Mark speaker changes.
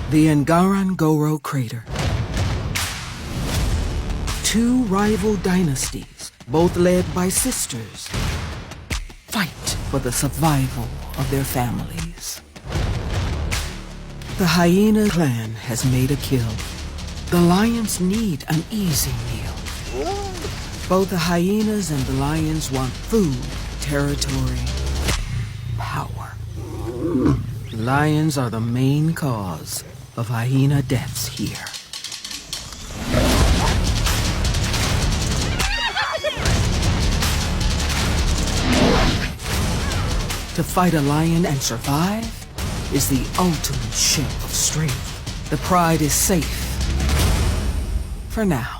Speaker 1: The Ngorongoro Crater. Two rival dynasties, both led by sisters, fight for the survival of their families. The hyena clan has made a kill. The lions need an easy meal. Both the hyenas and the lions want food, territory, power. Lions are the main cause of hyena deaths here. To fight a lion and survive is the ultimate show of strength. The pride is safe. For now.